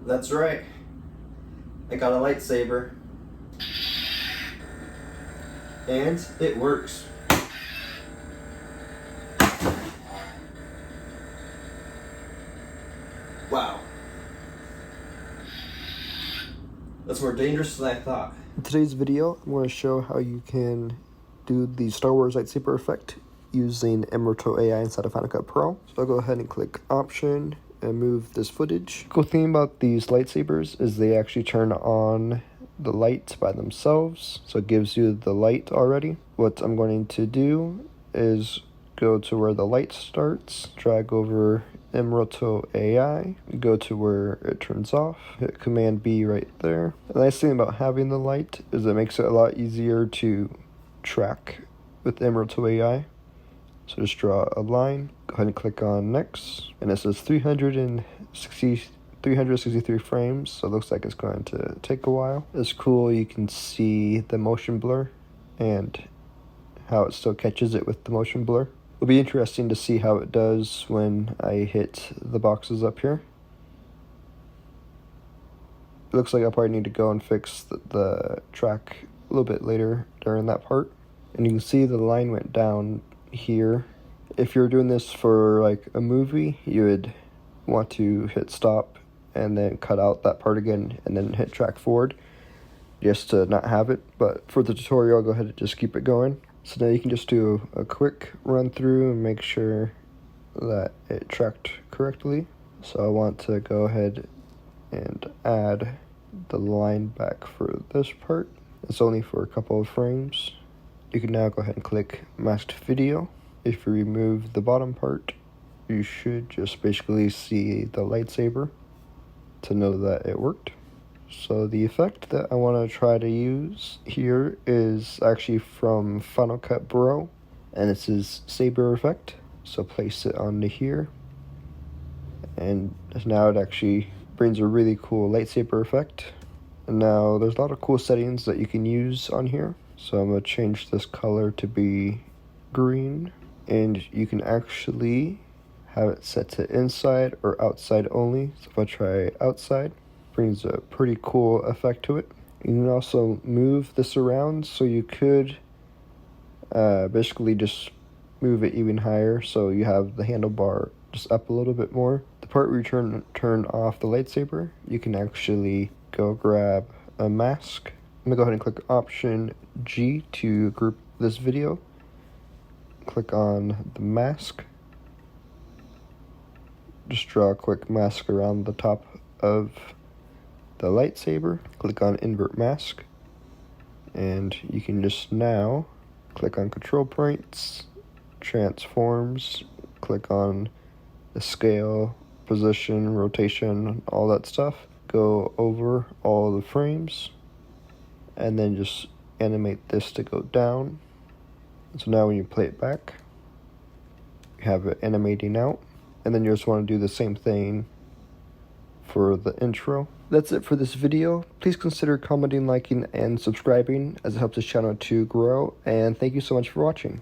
That's right. I got a lightsaber. And it works. Wow. That's more dangerous than I thought. In today's video, I'm going to show how you can do the Star Wars lightsaber effect using mRotoAI inside of Final Cut Pro. So I'll go ahead and click Option and move this footage. Cool thing about these lightsabers is they actually turn on the lights by themselves, so it gives you the light already. What I'm going to do is go to where the light starts, drag over mRotoAI, go to where it turns off, hit Command B right there. The nice thing about having the light is it makes it a lot easier to track with mRotoAI. So just draw a line, go ahead and click on next, and it says 363 frames, so it looks like it's going to take a while. It's cool, you can see the motion blur and how it still catches it with the motion blur. It'll be interesting to see how it does when I hit the boxes up here. It looks like I'll probably need to go and fix the track a little bit later during that part. And you can see the line went down here. If you're doing this for like a movie, you would want to hit stop and then cut out that part again and then hit track forward just to not have it. But for the tutorial, I'll go ahead and just keep it going. So now you can just do a quick run through and make sure that it tracked correctly. So I want to go ahead and add the line back for this part. It's only for a couple of frames. You can now go ahead and click masked video. If you remove the bottom part, you should just basically see the lightsaber to know that it worked. So the effect that I want to try to use here is actually from Final Cut Pro, and this is saber effect. So place it onto here, and now it actually brings a really cool lightsaber effect. And now there's a lot of cool settings that you can use on here. So I'm going to change this color to be green, and you can actually have it set to inside or outside only. So if I try outside, brings a pretty cool effect to it. You can also move this around, so you could basically just move it even higher, so you have the handlebar just up a little bit more. The part where you turn off the lightsaber, you can actually go grab a mask. I'm gonna go ahead and click Option G to group this video. Click on the mask. Just draw a quick mask around the top of the lightsaber. Click on Invert Mask. And you can just now click on Control Points, Transforms, click on the scale, position, rotation, all that stuff. Go over all the frames, and then just animate this to go down. So now when you play it back, you have it animating out, and then you just want to do the same thing for the intro. That's it for this video. Please consider commenting, liking, and subscribing as it helps this channel to grow, and thank you so much for watching.